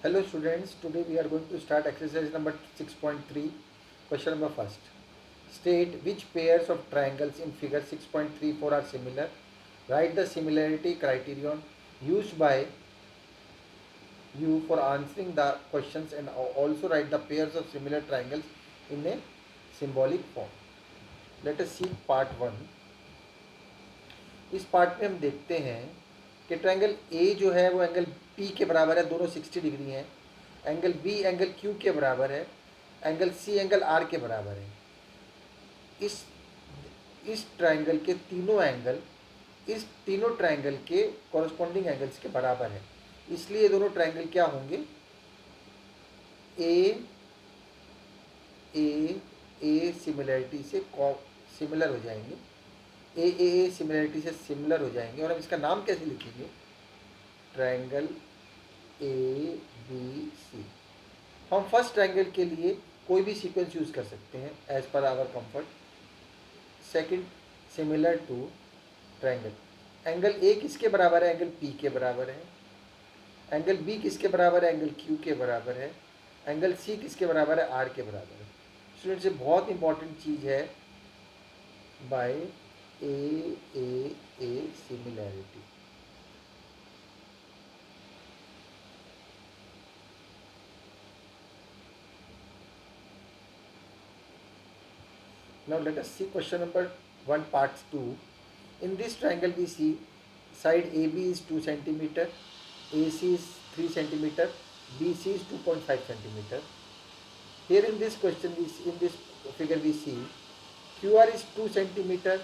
Hello students, today we are going to start exercise number 6.3. Question number first. State which pairs of triangles in figure 6.34 are similar. Write the similarity criterion used by you for answering the questions and also write the pairs of similar triangles in a symbolic form. Let us see part 1. इस part में हम देखते हैं कि triangle A जो है वो angle P के बराबर है, दोनों 60 डिग्री हैं। एंगल बी एंगल क्यू के बराबर है। एंगल सी एंगल आर के बराबर है। इस ट्रायंगल के तीनों एंगल इस तीनों ट्रायंगल के कॉरस्पॉन्डिंग एंगल्स के बराबर है, इसलिए ये दोनों ट्रायंगल क्या होंगे, ए ए ए सिमिलरिटी से सिमिलर हो जाएंगे, ए सिमिलरिटी से सिमिलर हो जाएंगे। और हम इसका नाम कैसे लिखेंगे, ट्रायंगल ए बी सी। हम फर्स्ट ट्रायंगल के लिए कोई भी सीक्वेंस यूज़ कर सकते हैं as per our comfort. Second, similar to triangle. Angle A किसके बराबर है, एंगल पी के बराबर है। एंगल बी किसके बराबर है, एंगल क्यू के बराबर है। एंगल सी किसके बराबर है, आर के बराबर है। स्टूडेंट्स, ये बहुत इंपॉर्टेंट चीज़ है, by a similarity. Now let us see question number 1 part 2. In this triangle we see side AB is 2 centimeter, AC is 3 centimeter, BC is 2.5 centimeter. Here in this question in this figure we see QR is 2 centimeter,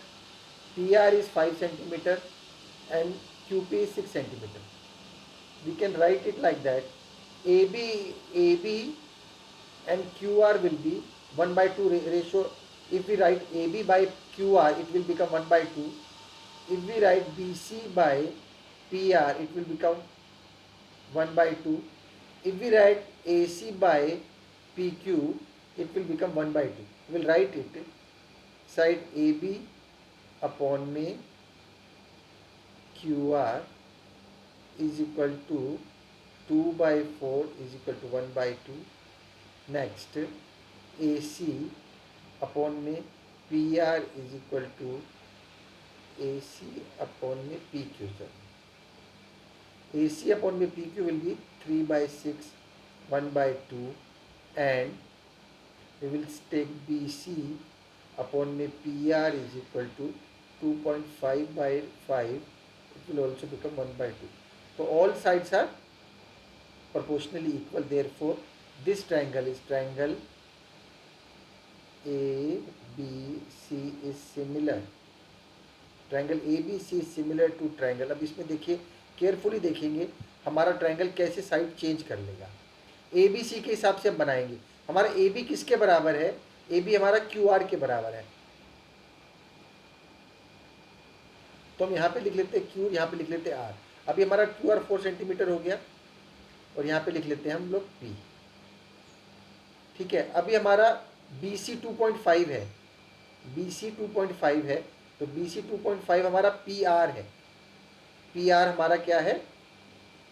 PR is 5 centimeter and QP is 6 centimeter. We can write it like that. AB and QR will be 1/2 ratio. If we write AB by QR, it will become 1/2. If we write BC by PR, it will become 1/2. If we write AC by PQ, it will become 1/2. We will write it side AB upon में QR is equal to 2/4 is equal to 1/2. Next, AC upon में P R is equal to A C upon में P Q. Sir A C upon में P Q will be 3/6 1/2 and we will take B C upon में P R is equal to 2.5/5. It will also become 1/2. तो all sides are proportionally equal, therefore this triangle is triangle ABC is similar. Triangle ABC is similar to triangle. अब इसमें देखिए, carefully देखेंगे हमारा triangle कैसे side change कर लेगा। ABC के हिसाब से हम बनाएंगे। हमारा AB किसके बराबर है, AB हमारा QR के बराबर है। तो हम यहाँ पे लिख लेते हैं Q, यहाँ पे लिख लेते हैं R। अभी हमारा QR 4 सेंटीमीटर हो गया और यहाँ पे लिख लेते हैं हम लोग P। ठीक है, अभी हमारा BC 2.5 है, BC 2.5 है, तो BC 2.5 हमारा PR है। PR हमारा क्या है,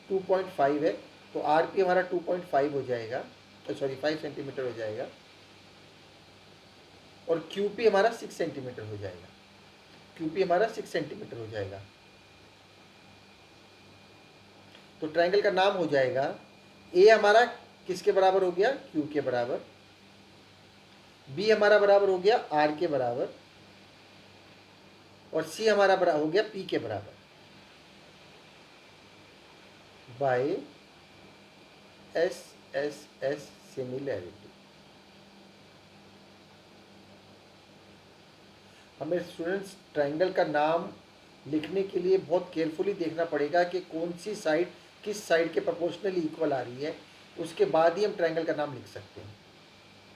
2.5 है, तो RP हमारा 2.5 हो जाएगा, तो सॉरी 5 सेंटीमीटर हो जाएगा। और QP हमारा 6 सेंटीमीटर हो जाएगा। QP हमारा 6 सेंटीमीटर हो जाएगा। तो ट्रायंगल का नाम हो जाएगा, A हमारा किसके बराबर हो गया, Q के बराबर। B हमारा बराबर हो गया R के बराबर। और C हमारा बड़ा हो गया P के बराबर, बाय SSS सिमिलैरिटी। हमें स्टूडेंट्स ट्रायंगल का नाम लिखने के लिए बहुत केयरफुली देखना पड़ेगा कि कौन सी साइड किस साइड के प्रोपोर्शनली इक्वल आ रही है, उसके बाद ही हम ट्रायंगल का नाम लिख सकते हैं।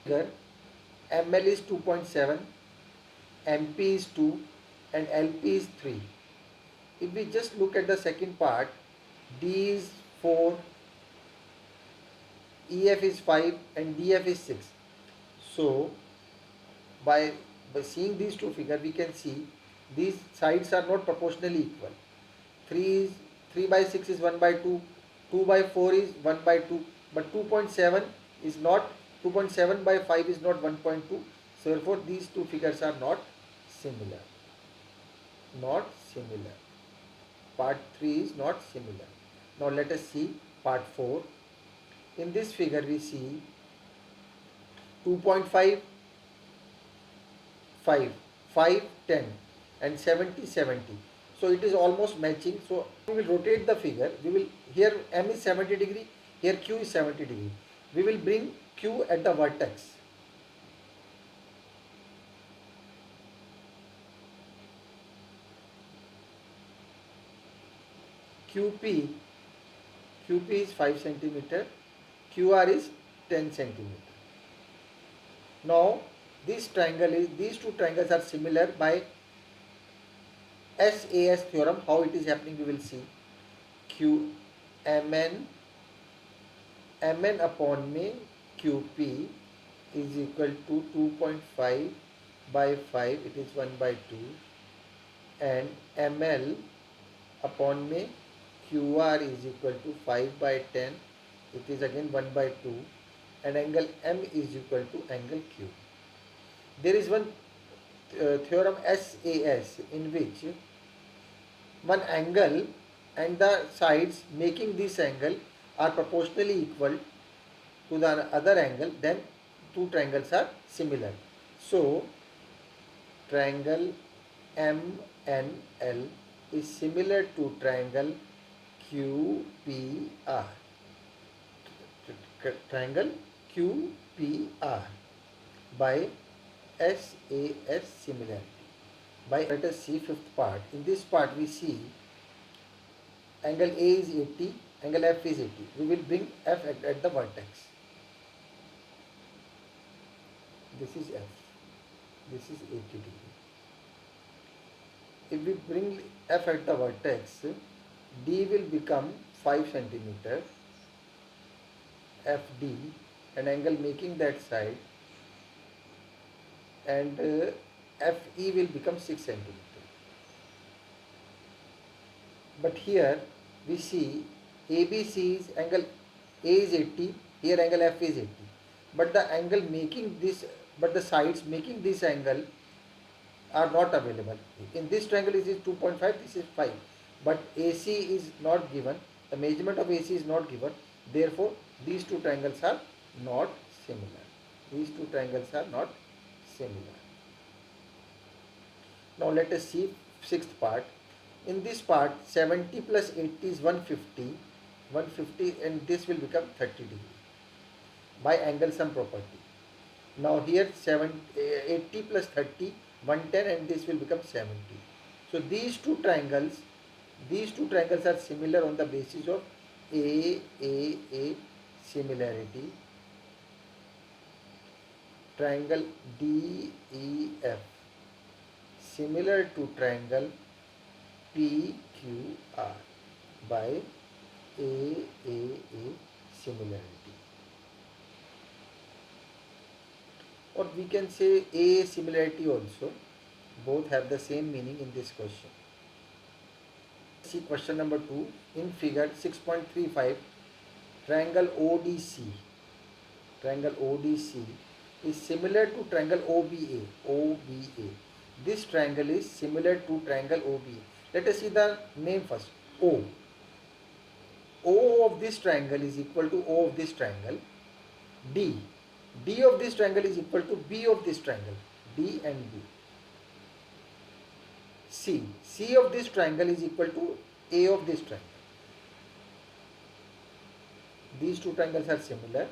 अगर ML is 2.7, MP is 2 and LP is 3. If we just look at the second part, D is 4, EF is 5 and DF is 6. So by seeing these two figures, we can see these sides are not proportionally equal. 3/6 is 1/2, 2/4 is 1/2. but 2.7 is not, 2.7 by 5 is not 1.2. So therefore these two figures are not similar. Not similar. Part 3 is not similar. Now let us see part 4. In this figure we see 2.5, 5, 5, 10 and 70, 70. So it is almost matching. So we will rotate the figure. We will, here M is 70 degree, here Q is 70 degree. We will bring Q at the vertex. QP is 5 centimeter, QR is 10 centimeter. Now these two triangles are similar by SAS theorem. How it is happening we will see. Mn upon में QP is equal to 2.5 by 5, it is 1 by 2, and ML upon में QR is equal to 5 by 10, it is again 1 by 2, and angle M is equal to angle Q. There is one theorem SAS in which one angle and the sides making this angle are proportionally equal to the other angle, then two triangles are similar. So triangle MNL is similar to triangle QPR. Triangle QPR by SAS similarity. By, let us see fifth part. In this part we see angle A is 80, angle F is 80. We will bring F at the vertex. This is F. This is 80 degree. If we bring F at the vertex, D will become 5 centimeter, FD, an angle making that side, and FE will become 6 centimeter. But here we see ABC is angle A is 80, here angle F is 80. But the angle making this, but the sides making this angle are not available. In this triangle it is 2.5, this is 5. But AC is not given, the measurement of AC is not given. Therefore, these two triangles are not similar. These two triangles are not similar. Now let us see sixth part. In this part, 70 plus 80 is 150, 150, and this will become 30 degree by angle sum property. Now here 80 plus 30, 110, and this will become 70. So these two triangles are similar on the basis of A similarity. Triangle DEF similar to triangle PQR by A similarity. Or we can say A similarity also. Both have the same meaning in this question. See question number 2. In figure 6.35, triangle ODC is similar to triangle OBA. This triangle is similar to triangle OBA. Let us see the name first. O of this triangle is equal to O of this triangle. D of this triangle is equal to B of this triangle. D and B. C of this triangle is equal to A of this triangle. These two triangles are similar.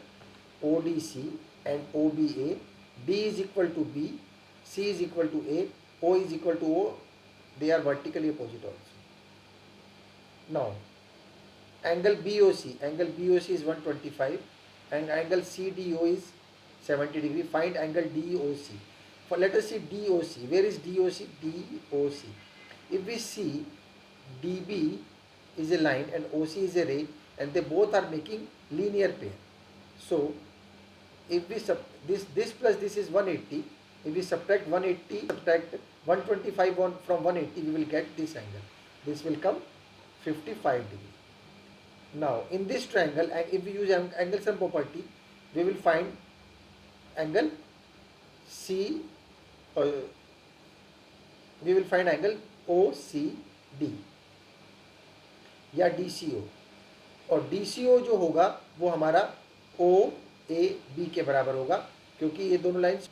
ODC and OBA. D is equal to B. C is equal to A. O is equal to O. They are vertically opposite also. Now, angle BOC is 125 and angle CDO is 70 degree. Find angle DOC. Let us see DOC. Where is DOC? DOC. If we see DB is a line and OC is a ray, and they both are making linear pair. So, if we this plus this is 180. If we subtract 125 from 180, we will get this angle. This will come 55 degree. Now in this triangle, and if we use angle sum property, we will find angle C, uh, we will find angle OCD या DCO, और DCO जो होगा वो हमारा OAB के बराबर होगा, क्योंकि ये दोनों लाइन्स,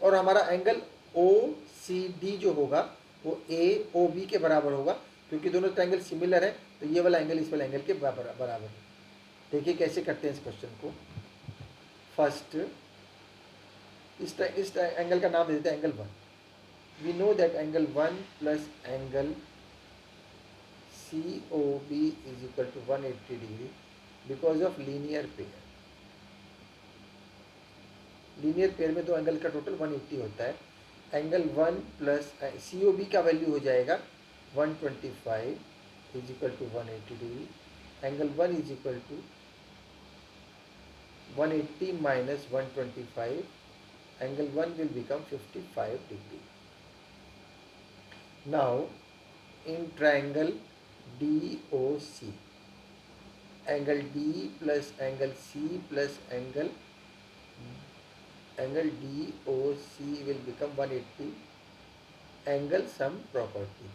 और हमारा एंगल OCD जो होगा वो AOB के बराबर होगा, क्योंकि दोनों ट्रायंगल सिमिलर है, तो ये वाला एंगल इस वाला एंगल के बराबर है। देखिए कैसे करते हैं इस क्वेश्चन को। फर्स्ट इस एंगल का नाम दे देते हैं angle 1। We know that angle 1 plus angle COB is equal to 180 degree because of linear pair। Linear pair में दो एंगल का टोटल 180 होता है। एंगल 1 प्लस COB का वैल्यू हो जाएगा 125 is equal to 180 degree. Angle 1 is equal to 180 minus 125, angle 1 will become 55 degree. Now in triangle DOC, angle D plus angle C plus angle DOC will become 180, angle sum property,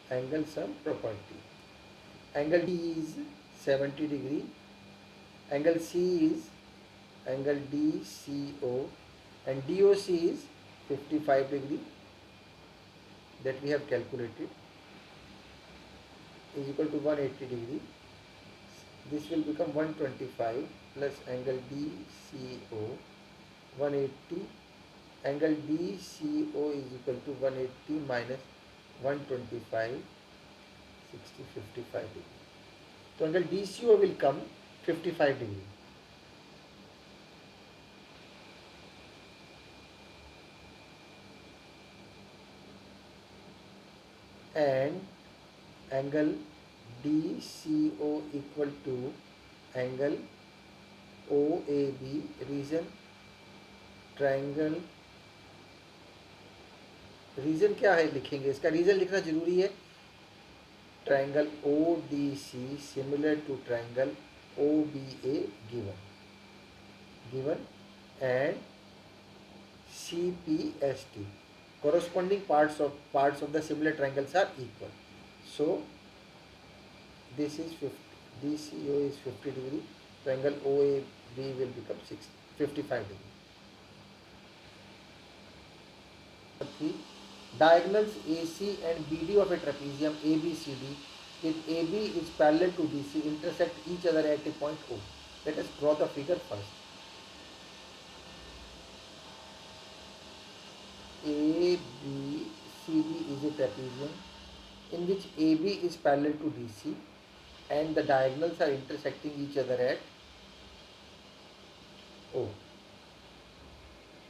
angle sum property. Angle D is 70 degree, angle C is angle DCO, and DOC is 55 degree that we have calculated is equal to 180 degree. This will become 125 plus angle DCO 180, angle DCO is equal to 180 minus 125, 60, 55 degree. So angle DCO will come 55 degree. And angle DCO equal to angle OAB, reason triangle, reason क्या है लिखेंगे, इसका reason लिखना जरूरी है। Triangle ODC similar to triangle OBA given and CPST corresponding parts of the similar triangles are equal. So this is 50, DCO is 50 degree, triangle OAB will become 55 degree. Diagonals AC and BD of a trapezium ABCD, if AB is parallel to DC, intersect each other at a point O. Let us draw the figure first. ABCD is a trapezium in which AB is parallel to DC and the diagonals are intersecting each other at O.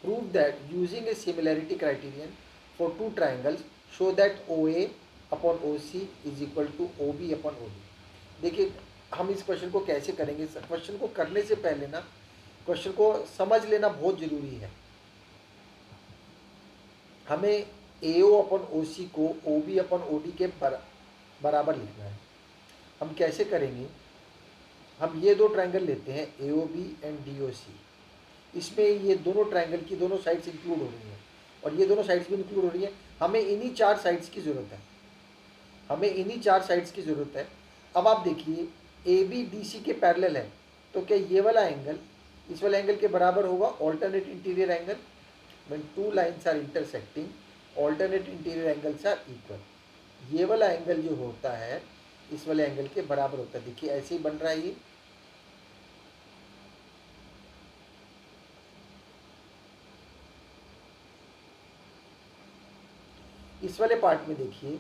Prove that using a similarity criterion for two triangles, show that OA upon OC is equal to OB upon OD. देखिए हम इस question को कैसे करेंगे। Question को करने से पहले ना क्वेश्चन को समझ लेना बहुत ज़रूरी है। हमें AO अपन OC को OB अपन OD के बराबर लिखना है। हम कैसे करेंगे, हम ये दो ट्रायंगल लेते हैं AOB एंड DOC, इसमें ये दोनों ट्रायंगल की दोनों साइड्स इंक्लूड हो रही हैं और ये दोनों साइड्स भी इंक्लूड हो रही है। हमें इन्हीं चार साइड्स की ज़रूरत है, हमें इन्हीं चार साइड्स की ज़रूरत है। अब आप देखिए AB DC के पैरेलल है, तो क्या ये वाला एंगल इस वाले एंगल के बराबर होगा, alternate interior angle. When two lines are intersecting, alternate interior angles are equal. ये वाला एंगल जो होता है इस वाले एंगल के बराबर होता है। देखिए ऐसे ही बन रहा है ये। इस वाले पार्ट में देखिए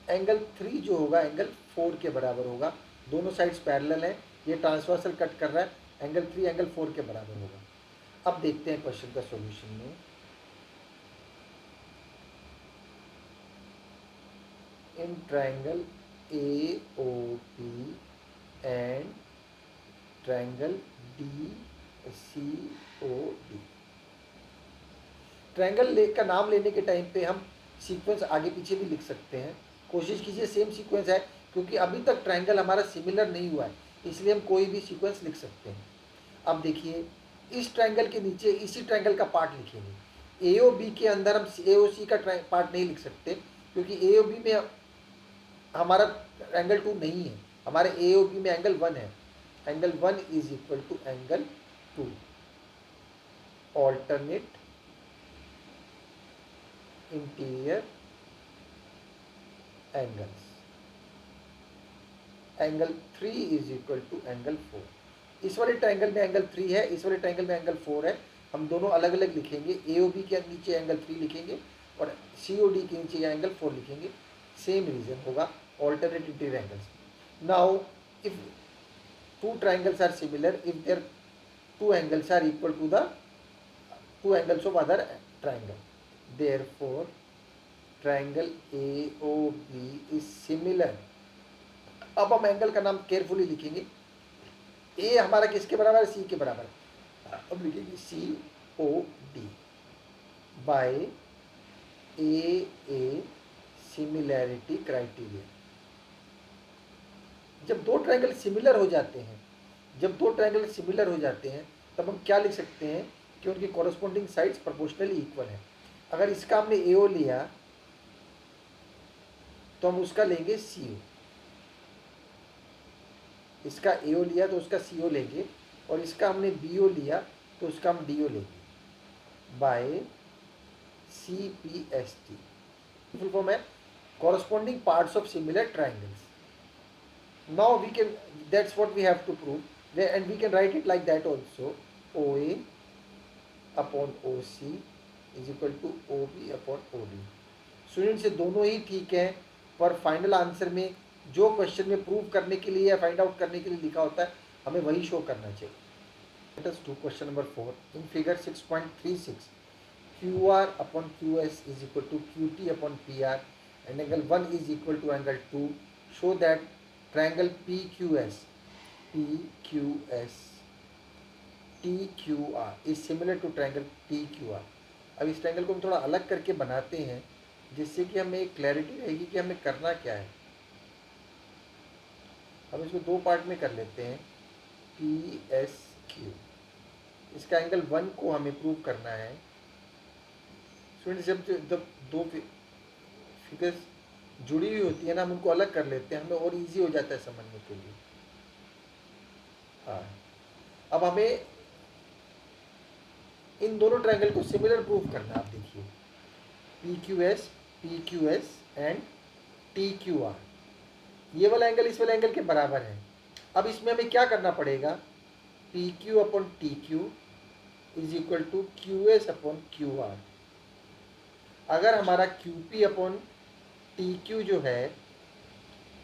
एंगल 3 जो होगा एंगल 4 के बराबर होगा। दोनों साइड्स पैरेलल है, ये ट्रांसवर्सल कट कर रहा है, एंगल 3 एंगल 4 के बराबर होगा। अब देखते हैं क्वेश्चन का सॉल्यूशन में। In triangle AOP and triangle DCOD, triangle का नाम लेने के टाइम पे हम सीक्वेंस आगे पीछे भी लिख सकते हैं। कोशिश कीजिए सेम सीक्वेंस है, क्योंकि अभी तक ट्रायंगल हमारा सिमिलर नहीं हुआ है, इसलिए हम कोई भी सीक्वेंस लिख सकते हैं। अब देखिए इस ट्रायंगल के नीचे इसी ट्रायंगल का पार्ट लिखेंगे। ए ओ बी के अंदर हम ए ओ सी का पार्ट नहीं लिख सकते, क्योंकि ए ओ बी में हमारा एंगल 2 नहीं है, हमारे ए ओ बी में एंगल 1 है। Angle 1 is equal to angle 2, alternate interior angles. Angle 3 is equal to angle 4। इस वाले ट्रायंगल में एंगल 3 है, इस वाले ट्रायंगल में एंगल 4 है। हम दोनों अलग अलग लिखेंगे, ए ओ बी के नीचे एंगल 3 लिखेंगे और सी ओ डी के नीचे एंगल 4 लिखेंगे। सेम रीजन होगा alternate interior angles. Now if two triangles are similar, if their two angles are equal to the two angles of other triangle, therefore triangle AOB is similar। अब हम angle का नाम carefully लिखेंगे। ए हमारा किसके बराबर है? सी के बराबर है। अब लिखेंगे COD by AA similarity criteria. जब दो ट्रायंगल सिमिलर हो जाते हैं, तब हम क्या लिख सकते हैं कि उनकी कॉरस्पॉन्डिंग साइड्स प्रोपोर्शनली इक्वल है। अगर इसका हमने AO लिया तो हम उसका लेंगे CO, इसका AO लिया तो उसका CO लेंगे, और इसका हमने BO लिया तो उसका हम DO लेंगे बाय CPST। फुल फॉर्म है corresponding parts of similar triangles. Now we can, that's what we have to prove, and we can write it like that also, OA upon OC is equal to OB upon OD। Student से दोनों ही ठीक है, पर final answer में जो question में prove करने के लिए या फाइंड आउट करने के लिए लिखा होता है, हमें वही शो करना चाहिए। Let us do question number 4। In figure 6.36 QR upon QS is equal to QT upon PR and angle 1 is equal to angle 2। show that triangle PQS TQR is similar to triangle PQR। अब इस triangle को हम थोड़ा अलग करके बनाते हैं, जिससे कि हमें एक क्लैरिटी रहेगी कि हमें करना क्या है। हम इसको दो पार्ट में कर लेते हैं, PSQ। इसका एंगल 1 को हमें प्रूव करना है। स्टूडेंट्स जब दो फिगर्स जुड़ी हुई होती है ना, हम उनको अलग कर लेते हैं, हमें और इजी हो जाता है समझने के लिए। हाँ, अब हमें इन दोनों ट्रायंगल को सिमिलर प्रूव करना है। आप देखिए PQS एंड TQR, ये वाला एंगल इस वाले एंगल के बराबर है। अब इसमें हमें क्या करना पड़ेगा? PQ upon TQ is equal to QS upon QR। अगर हमारा QP अपॉन TQ जो है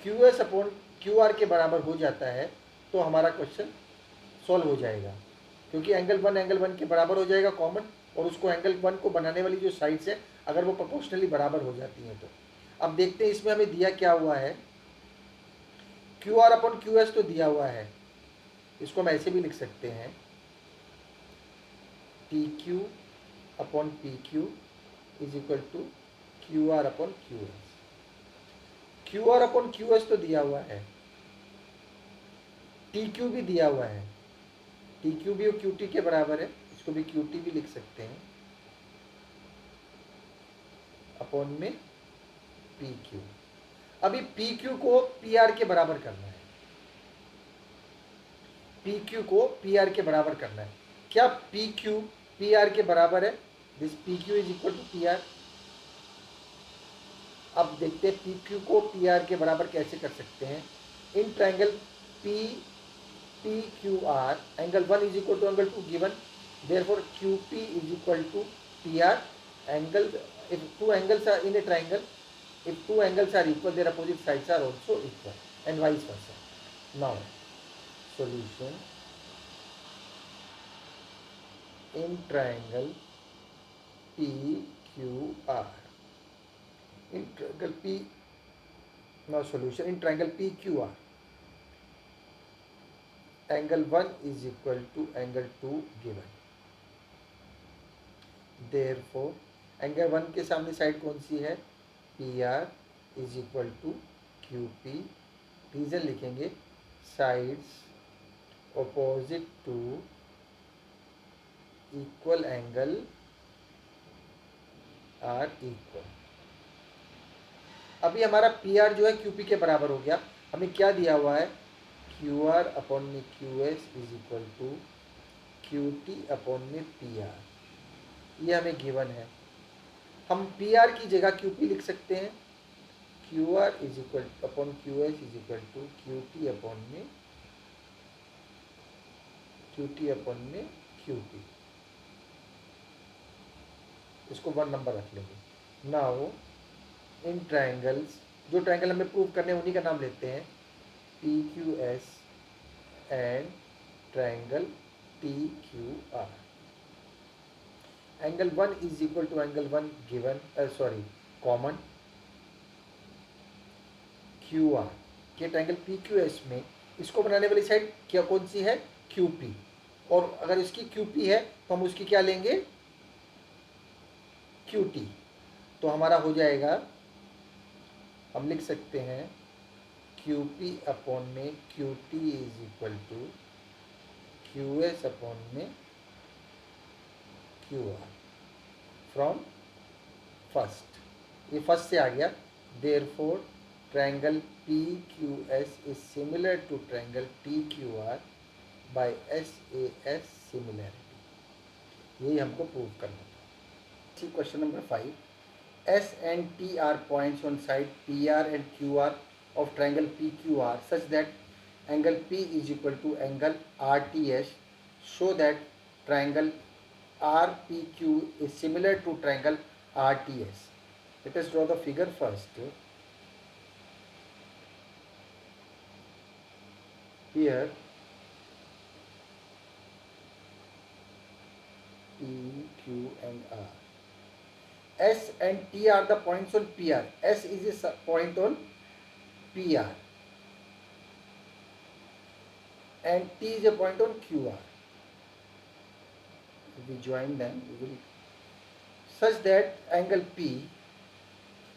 QS अपॉन QR के बराबर हो जाता है, तो हमारा क्वेश्चन सॉल्व हो जाएगा, क्योंकि एंगल 1 के बराबर हो जाएगा कॉमन, और उसको एंगल 1 को बनाने वाली जो साइड्स है अगर वो प्रोपोर्शनली बराबर हो जाती हैं तो। अब देखते हैं इसमें हमें दिया क्या हुआ है। QR अपॉन QS तो दिया हुआ है, इसको हम ऐसे भी लिख सकते हैं, TQ upon PQ is equal to QR upon QS। QR upon QS तो दिया हुआ है, TQ भी दिया हुआ है, TQ भी QT के बराबर है, इसको भी QT भी लिख सकते हैं, अपॉन में PQ। अभी PQ को PR के बराबर करना है, PQ को PR के बराबर करना है। क्या PQ PR के बराबर है? This PQ is equal to PR। अब देखते हैं PQ को PR के बराबर कैसे कर सकते हैं। In triangle PQR angle 1 is equal to angle 2 given, therefore QP is equal to PR। Angle, if two angles are in a triangle, if two angles are equal, their opposite sides are also equal, and vice versa। Now solution in triangle PQR, in triangle P, now solution in triangle PQR, angle 1 is equal to angle 2 given, therefore angle 1 के सामने side कौन सी है? PR, is equal to Q P, reason लिखेंगे sides opposite to equal angle are equal. अभी हमारा P R जो है क्यू पी के बराबर हो गया। हमें क्या दिया हुआ है, क्यू आर अपॉन में Q S is equal to Q T upon में पी आर, ये हमें गिवन है। हम पी आर की जगह क्यू पी लिख सकते हैं, Q R is equal upon Q S is equal to Q T upon में क्यू टी अपॉन में क्यू पी। इसको 1 नंबर रख लेंगे। नाउ इन ट्राइंगल्स, जो ट्राइंगल हमें प्रूव करने हैं उन्हीं का नाम लेते हैं, P Q S and triangle T Q R. Angle 1 is equal to angle 1 given, common Q R के ट्राइंगल पी क्यू एस में इसको बनाने वाली साइड क्या कौन सी है, क्यू पी। और अगर इसकी क्यू पी है तो हम उसकी क्या लेंगे, क्यू टी। तो हमारा हो जाएगा, हम लिख सकते हैं क्यू पी अपॉन में Q T is equal to Q S upon में क्यू आर फ्रॉम फर्स्ट, ये फर्स्ट से आ गया। Therefore triangle P Q S is similar to triangle T Q R by S A S similarity. यही हमको prove करना था। Question number 5, S and T are points on side PR and QR of triangle PQR such that angle P is equal to angle RTS. Show that triangle RPQ is similar to triangle RTS. Let us draw the figure first. Here P, Q and R. S and T are the points on PR. S is a point on PR and T is a point on QR. If we join them, we will such that angle P,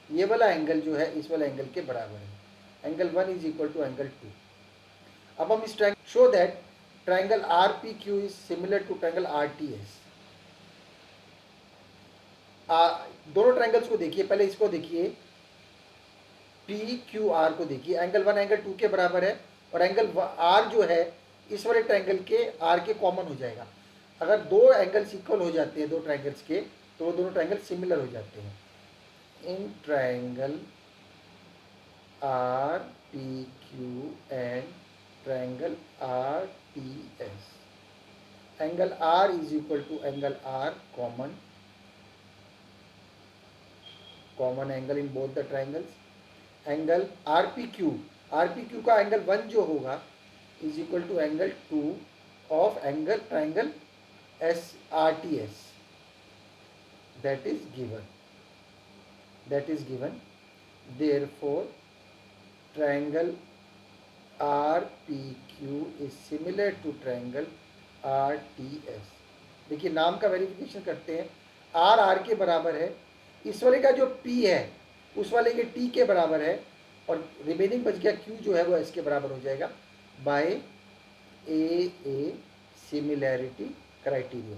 ये वाला angle जो है इस वाला angle के बराबर है। Angle 1 is equal to angle 2। अब हम इस triangle show that triangle R P Q is similar to triangle R T S. दोनों ट्रायंगल्स को देखिए, पहले इसको देखिए, पी क्यू आर को देखिए। एंगल 1 एंगल 2 के बराबर है और एंगल आर जो है इस वाले ट्रायंगल के आर के कॉमन हो जाएगा। अगर दो एंगल्स इक्वल हो जाते हैं दो ट्रायंगल्स के, तो वो दोनों ट्रायंगल सिमिलर हो जाते हैं। In triangle R P Q and triangle R T S, angle R is equal to angle R common angle in both the triangles. Angle R P Q का एंगल 1 जो होगा is equal to angle 2 of angle triangle S R T S. That is given. Therefore triangle R P Q is similar to triangle R T S. देखिए नाम का verification करते हैं। Are are के बराबर है, इस वाले का जो P है उस वाले के T के बराबर है और रिमेनिंग बच गया Q जो है वो S के बराबर हो जाएगा बाय ए सिमिलैरिटी क्राइटेरिया।